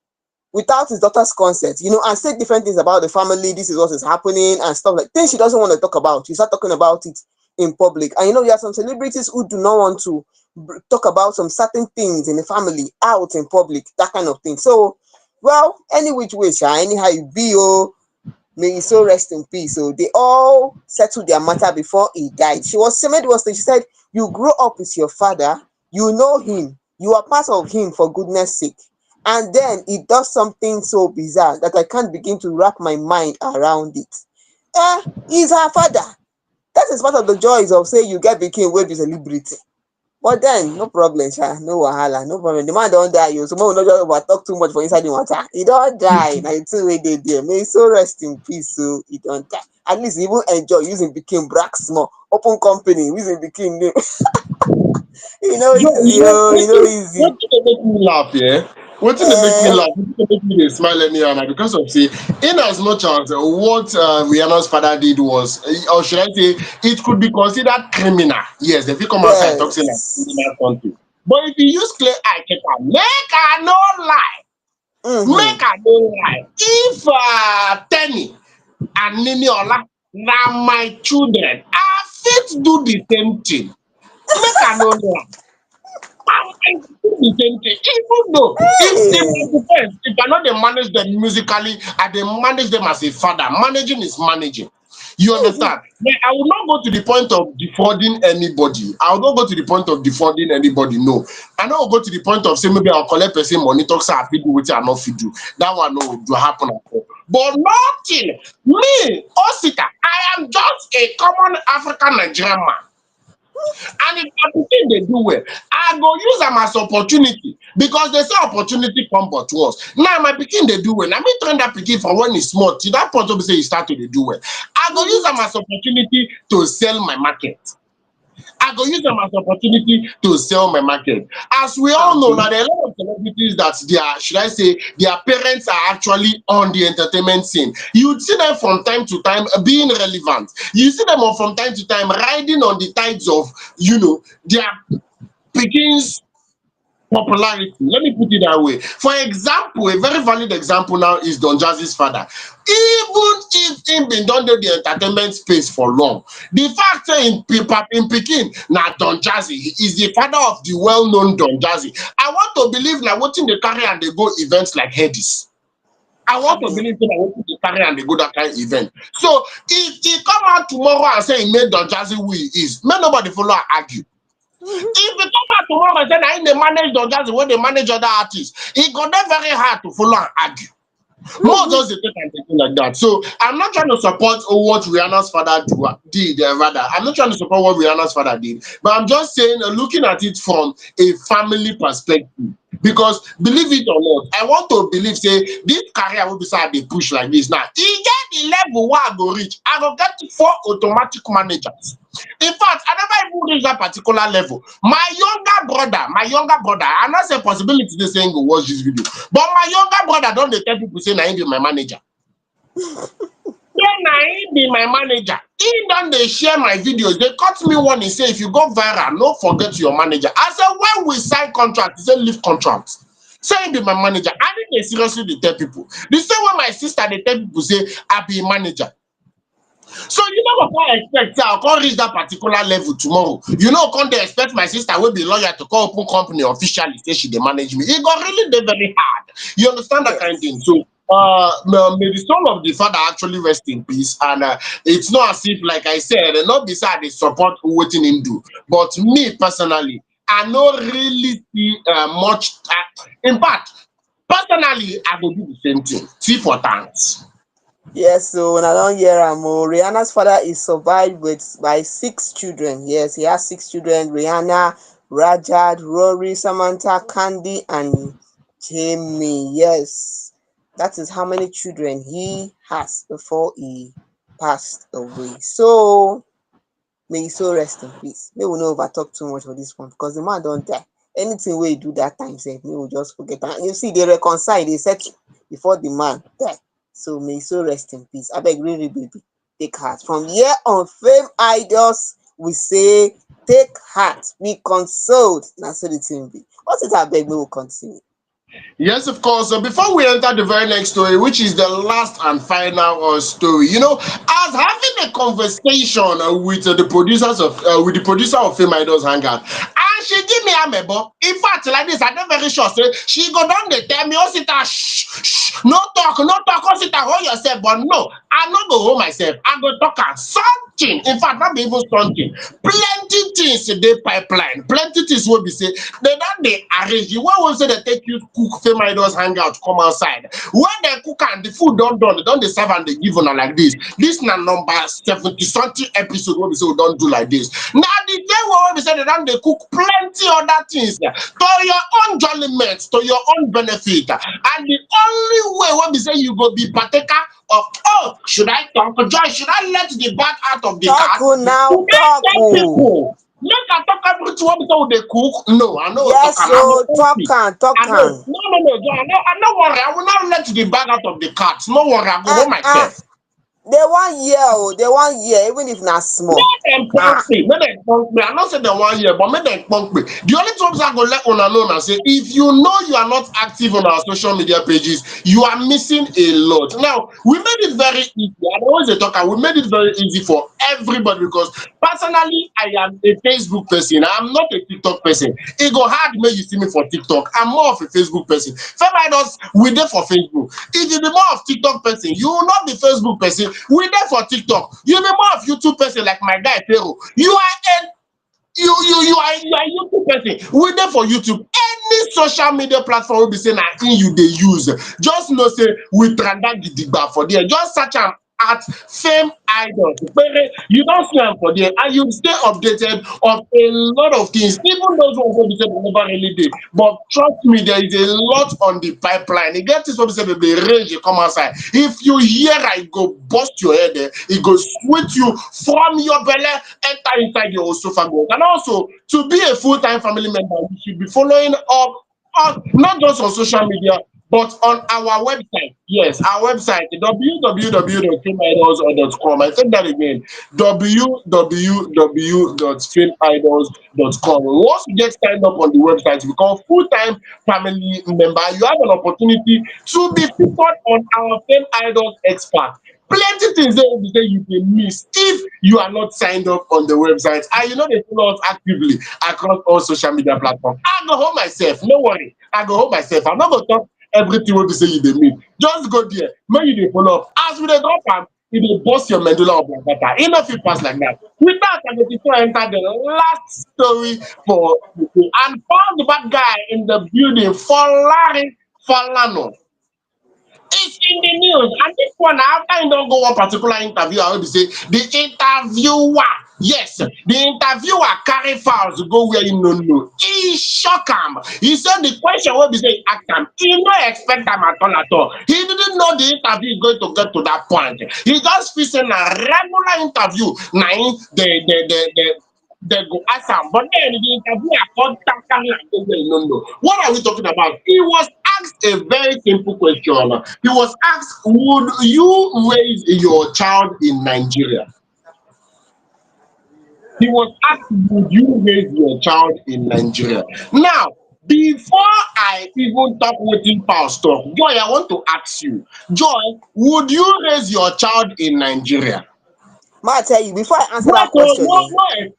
without his daughter's consent, and say different things about the family. This is what is happening and stuff, like things she doesn't want to talk about. She start talking about it in public. And there are some celebrities who do not want to talk about some certain things in the family out in public, that kind of thing. So, well, any which way, anyhow you be, may he so rest in peace. So they all settled their matter before he died. She said, you grew up with your father, you know him, you are part of him for goodness sake. And then he does something so bizarre that I can't begin to wrap my mind around it. He's her father. That is part of the joys of say you get became wey be celebrity. But then, no problem, no wahala, no problem. The man don't die, you. So we not just over talk too much for inside the water. He don't die. Now it's two way they there. May he so rest in peace. So he don't die. At least he even enjoy using became black small open company using became name. Yo, Easy, easy. wetin dey make me laugh, yeah? Wetin dey make me Uh, laugh, wetin dey make me dey smile anyhow na because of say, in as much as what Rihanna's father did was, or should I say, it could be considered criminal. Yes, dem fit come outside talk say na yes. criminal something. But if you use clear eye check am, make I no lie, Mm-hmm. make I no lie. If Tenny and Niniola na my children, I fit do the same thing. Make I no lie. I do the same thing. Even though if it Hey. depends, if I know they manage them musically, I they manage them as a father. Managing is managing. You understand? But I will not go to the point of defrauding anybody. I will not go to the point of defrauding anybody. No. I don't go to the point of saying maybe I'll collect person money, talk say I fit do what I not fit do. That one no will happen at all. But nothing. Me, Osita, I am just a common African Nigerian man. And if my pikin dey do well, I go use am as opportunity because they say opportunity come but once. Now my pikin dey do well, na me train that pikin from when e small till that point wey be say e start to dey do well. I go use am as opportunity to sell my market. I go use them as opportunity to sell my market. As we all know, Abi. now there are a lot of celebrities that their, should I say, their parents are actually on the entertainment scene. You see them from time to time being relevant. You see them from time to time riding on the tides of, their pickings popularity. Let me put it that way. For example, a very valid example now is Don Jazzy's father. Even if him been done the entertainment space for long, the fact that in Peking, now Don Jazzy is the father of the well-known Don Jazzy. I want to believe now watching the carry and they go events like Hedis. I want to believe that what the carry and they go that kind of event. So if he come out tomorrow and say he made Don Jazzy who he is, may nobody follow and argue. If we come back tomorrow and say I they manage Don Jazzy when they manage other artists, it got them very hard to follow and argue. More just they take and taking like that. So I'm not trying to support what Rihanna's father did. Rather, I'm not trying to support what Rihanna's father did, but I'm just saying, looking at it from a family perspective. Because believe it or not, I want to believe say this career will be start they push like this now. He get the level where I go reach. I go get 4 automatic managers. In fact, I never even reach that particular level. My younger brother, I'm not saying possibility they saying go watch this video, but my younger brother don't they tell people say na him be my manager. Then I be my manager. He done they share my videos. They cut me one. He say if you go viral, don't forget your manager. I said when we sign contract, he said leave contracts. Say he be my manager. I think they seriously they tell people. The same way my sister they tell people say I be a manager. So you know what I expect? I'll can't reach that particular level tomorrow. You know, can't they expect my sister will be lawyer to call open company officially say she they manage me? It got really very hard. You understand that kind of thing? So may the soul of the father actually rest in peace. And it's not as if, like I said, not beside they support waiting him do. But me personally, I don't really see much. In fact, personally, I will do the same thing. See for thanks. Yes, so when I don't hear Rihanna's father is survived by 6 children. Yes, he has 6 children: Rihanna, Rajat, Rory, Samantha, Candy, and Jamie. Yes, that is how many children he has before he passed away. So may he so rest in peace. May we not over talk too much for this one because the man don't die. Anything we do that time, say we will just forget. And you see, they reconcile, they settle before the man die. So may he so rest in peace. I beg really, baby, take heart. From here on Fame Idols, we say take heart, be consoled. That's what the thing be. What's it? I beg we will continue. Yes, of course. So before we enter the very next story, which is the last and final story, you know, I was having a conversation with the producers of with the producer of FameIdols Hangout, and she give me a mebo. In fact, like this, I'm not very sure. So she go down the tell me, oh, sit down, shh, no talk, oh, sit down, hold yourself. But no, I'm not go hold myself. I go talk and something. In fact, not be even something. Plenty things in the pipeline. Plenty things will be say they don't they arrange. You will say they take you cook FameIdols Hangout come outside. When they cook and the food done, they don't they serve and they give on like this. This na number 70 something episode where we say we don't do like this. Now the day where we say they don't they cook plenty other things to your own enjoyment, to your own benefit. And the only way when we say you go be partaker of should I talk joy? Should I let the bad out of the cat? Talk now, Should I talk. tell people? Make I talk everything what people they cook. No, I know Yes, talk. so talk I know. can. No, John. I know worry. I will not let the bag out of the cat. No worry. I go home Uh, myself. they 1 year, even if not small. Make them punk me. Make them punk me. I not say them 1 year, but make them punk me. The only times I go let una know and say, if you know you are not active on our social media pages, you are missing a lot. Now, we made it very easy. I'm always a talker. We made it very easy for everybody because personally, I am a Facebook person. I'm not a TikTok person. It go hard make you see me for TikTok. I'm more of a Facebook person. FameIdols, we there for Facebook. If you be more of TikTok person, you will not be Facebook person. We there for TikTok. You be more of YouTube person like my guy Pharaoh. You are a you are YouTube person. We there for YouTube. Any social media platform will be saying I think you they use. Just know say we transact the digba for there. Just search am at Fame Idols. You don't see them for there and you stay updated of a lot of things. Even those ones who say they never really did. But trust me, there is a lot on the pipeline. You get this what say they range you come outside. If you hear I go bust your head there, it go sweet you from your belly, enter inside your esophagus. And also to be a full-time family member, you should be following up not just on social media, But on our website, yes, our website, www.fameidols.com. I said that again, www.fameidols.com. Once you get signed up on the website, you become full-time family member. You have an opportunity to be featured on our Fame Idols expert. Plenty things there will be say you can miss if you are not signed up on the website and you know they follow us actively across all social media platforms. I go home myself, no worry. I go home myself. I'm not gonna talk everything wey be say you dey meet. Just go there, make you dey follow up. As we dey drop am, e dey burst your medulla oblongata. E no fit pass like that. With that, I go before enter the last story for today and found the bad guy in the building for Larry Falano. It's in the news, and this one after you don't go one particular interview, I will say the interviewer. Yes, the interviewer carry files to go where you no know. He shock him. He said the question will be say ask him. He no expect him at all at all. He didn't know the interview is going to get to that point. He just facing a regular interview. Now they go ask am, but then the interviewer come tackle am go where you no know. What are we talking about? He was asked a very simple question. He was asked, would you raise your child in Nigeria? He was asked, would you raise your child in Nigeria? Now, before I even talk wetin Paul talk, Joy, I want to ask you, Joy, would you raise your child in Nigeria? Ma, I tell you, before I answer Wait that oh, question, no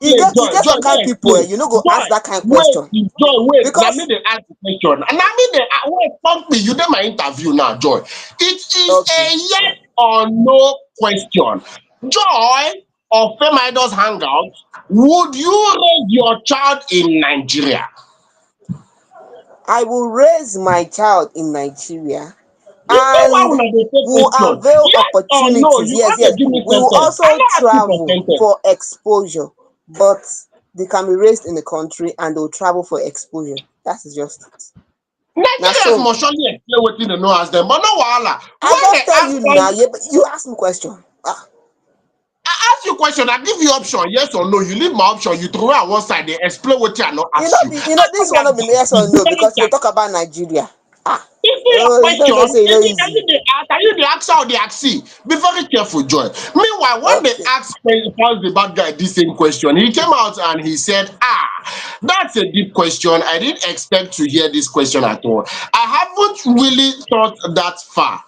you explain, get you Joy, get Joy, some no kind of people, explain. you no go ask Joy, that kind of wait, question Joy, wait, na me because dey ask the question. Na me dey wait, stop me, you dey my interview now, Joy. It is okay, a yes or no question. Joy of FameIdols Hangout, would you raise your child in Nigeria? I will raise my child in Nigeria You say why and una dey take will question? avail Yes or no? opportunities. You Yes, wan dey yes. give me We sen will ten ce? I also no ask you for travel sen ten ce. for exposure, but they can be raised in the country and they'll travel for exposure. That is just it. Now, Nigerians so must surely explain wetin dem no ask dem, but no wahala. I When just dem tell ask you now, one yeah, but you ask me question. Ah, I ask you question, I give you option, yes or no. You leave my option, you throw am one side, dey explain wetin I no ask you. I this know one that not be yes is or no very because they clear. talk about Nigeria. Ah, Is it your it's not question? just say no Are easy. you the ask? Are you the asker or the askee? Be very careful, Joy. Meanwhile, when they Okay. asked the bad guy this same question, he came out and he said, that's a deep question. I didn't expect to hear this question at all. I haven't really thought that far.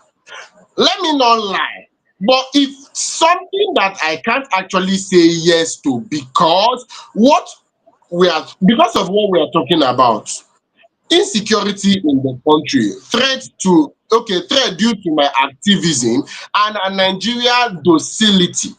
Let me not lie. But if something that I can't actually say yes to what because of what we are talking about, insecurity in the country, threat due to my activism and a Nigeria docility.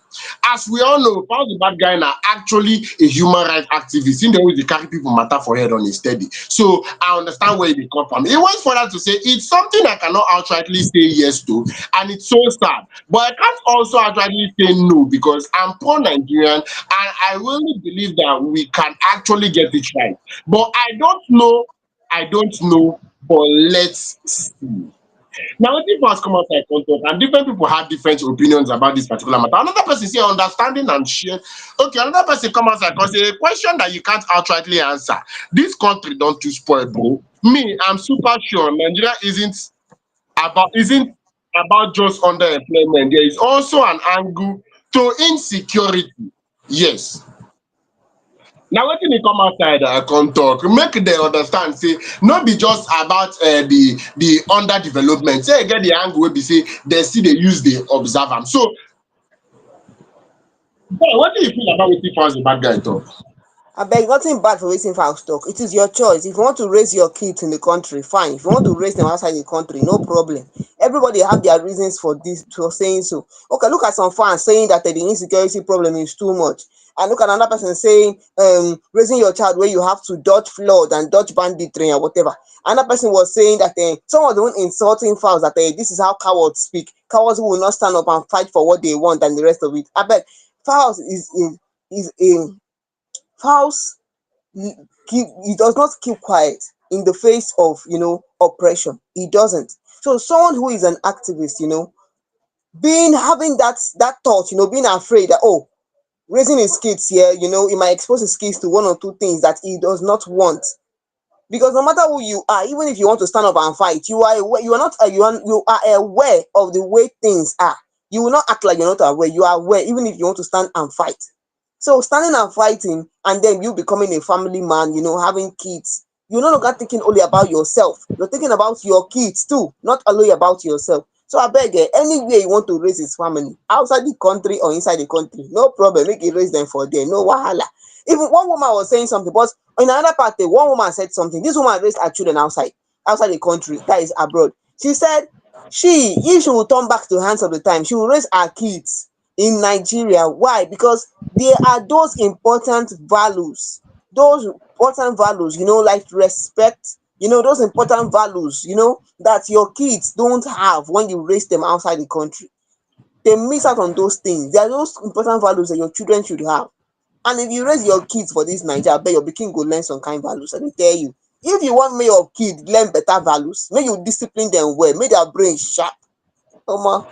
As we all know, Paul the bad guy now actually a human rights activist. In the way they carry people matter for head on a steady. So I understand where they come from. It went further to say it's something I cannot outrightly say yes to, and it's so sad. But I can't also outrightly say no because I'm pro-Nigerian and I really believe that we can actually get it right. But I don't know, but let's see. Now, when people has come outside content and different people have different opinions about this particular matter. Another person say understanding and share. Okay, another person come outside and say a question that you can't outrightly answer. This country don't too spoil, bro. Me, I'm super sure Nigeria isn't about just underemployment. There is also an angle to insecurity. Yes. Now wetin dey come outside come talk, make dem understand say no be just about the underdevelopment, say e get the angle wey be say dem still dey use dey observe am. So wetin you feel about wetin Falz the bad guy talk? I beg nothing bad for raising fowl stock. It is your choice. If you want to raise your kids in the country, fine. If you want to raise them outside the country, no problem. Everybody have their reasons for this for saying so. Okay, look at some fans saying that the insecurity problem is too much. And look at another person saying raising your child where you have to dodge flood and dodge banditry or whatever. Another person was saying that someone was even insulting fans that this is how cowards speak. Cowards who will not stand up and fight for what they want and the rest of it. I beg fans is a Faust he does not keep quiet in the face of oppression. He doesn't. So someone who is an activist, being having that thought, being afraid that raising his kids here, he might expose his kids to one or two things that he does not want. Because no matter who you are, even if you want to stand up and fight, you are aware, you are not you are aware of the way things are. You will not act like you're not aware. You are aware, even if you want to stand and fight. So standing and fighting, and then you becoming a family man, having kids, you're no longer thinking only about yourself. You're thinking about your kids too, not only about yourself. So I beg, anywhere you want to raise his family, outside the country or inside the country, no problem. Make you raise them for there, no wahala. Even one woman was saying something, but in another part, one woman said something. This woman raised her children outside the country, that is abroad. She said if she will turn back to hands of the time, she will raise her kids in Nigeria. Why? Because there are those important values, like respect, those important values, that your kids don't have when you raise them outside the country. They miss out on those things. There are those important values that your children should have. And if you raise your kids for this Naija, I bet your pikin go learn some kind values. I dey tell you. If you want make your kid learn better values, make you discipline them well, make their brain sharp. Omo,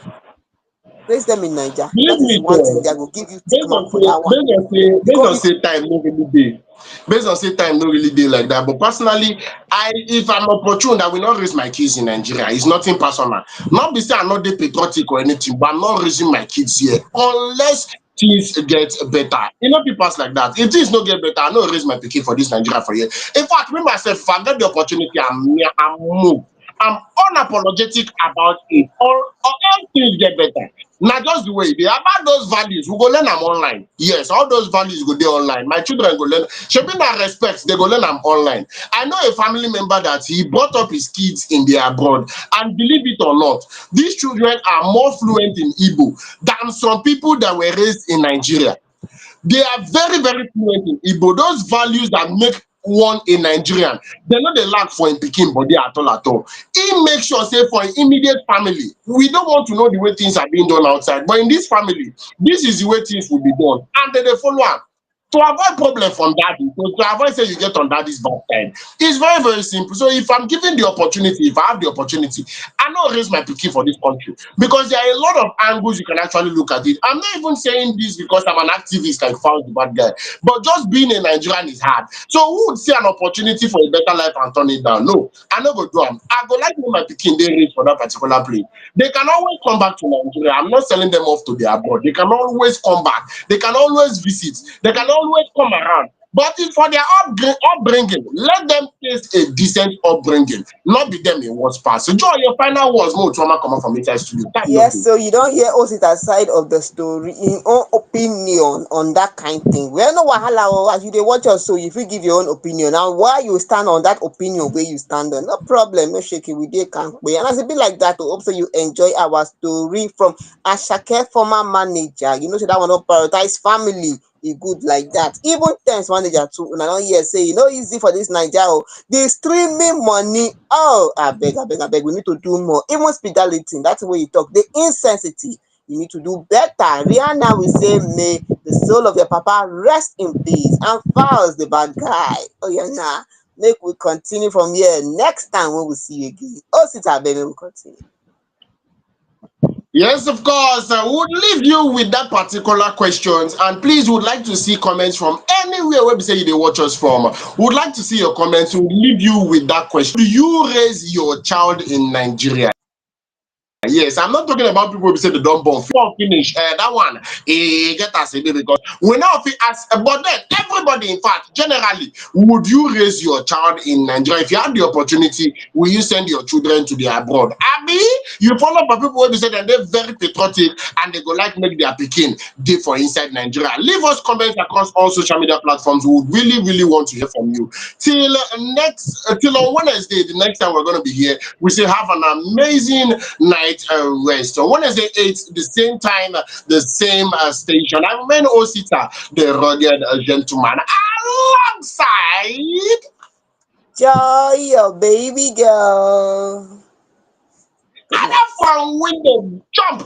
raise them in Naija. Believe That is me, one thing sir. that go give you tick Based mark on for that one. based Because on say time no really dey. Based on say time no really dey like that. But personally, if I'm opportune that will not raise my kids in Nigeria, it's nothing personal. Not be say I'm not dey patriotic or anything, but I'm not raising my kids here unless things get better. You know, people like that. If things no get better, I no raise my pikin for this Nigeria for here. In fact, me myself, if I get the opportunity, I'm move. I'm unapologetic about it. Or else things get better. Na just the way e dey. About those values, we go learn am online. Yes, all those values go dey online. My children go learn. Shebi na respect, they go learn am online. I know a family member that he brought up his kids in the abroad, and believe it or not, these children are more fluent in Igbo than some people that were raised in Nigeria. They are very, very fluent in Igbo. Those values that make one a Nigerian, they no dey lack for im pikin body at all at all. He make sure say for im immediate family, we don't want to know the way things are being done outside, but in this family, this is the way things will be done, and they dey follow am. To avoid problem from daddy, to avoid say you get on daddy's bad time, it's very, very simple. So if I'm given the opportunity, if I have the opportunity, I no raise my pikin for this country, because there are a lot of angles you can actually look at it. I'm not even saying this because I'm an activist like Falz the bad guy, but just being a Nigerian is hard. So who would see an opportunity for a better life and turn it down? No, I no go do am. I go like make my pikin dey raised for that particular place. They can always come back to Nigeria. I'm not selling them off to the abroad. They can always come back. They can always visit. They can always come around. But if for their upbringing, let them taste a decent upbringing, not be them in worst part. So, Joy, your final words, more trauma coming from inside studio. Time no yes, dey. so you don't hear Osita side of the story in own opinion on that kind thing. Well, no wahala as you dey watch us, so if you give your own opinion and why you stand on that opinion where you stand on, no problem, no shaking, we dey kampe. And as it be like that, hope so you enjoy our story from Asake, former manager. You know, say that one not prioritize family. E good like that. Even Tems manager too. And I don't hear say easy for this Naija. The streaming money, oh, I beg, we need to do more. Even spirituality, that's the way you talk. The insensitive, you need to do better. Rihanna will say, may the soul of your papa rest in peace. And Falz, the bad guy. Oh, yeah, nah. Make we continue from here next time when we see you again. Oh, sit our baby, we continue. Yes, of course. I would leave you with that particular questions, and please would like to see comments from anywhere where we say you dey watch us from. Would like to see your comments. We'll leave you with that question. Do you raise your child in Nigeria? Yes, I'm not talking about people who say they don't born finish. That one, get us a baby, because we now fit ask. But then everybody, in fact, generally, would you raise your child in Nigeria? If you had the opportunity, will you send your children to the abroad? Abi, you follow up people who say that they're very patriotic and they go like make their pikin dey for inside Nigeria. Leave us comments across all social media platforms. We would really, really want to hear from you. Till on Wednesday, the next time we're going to be here, we say have an amazing night rest. On Wednesday 8, the same time, the same station. I remain Osita, the rugged gentleman, alongside Joy, your baby girl. Good Adam night. from window jump.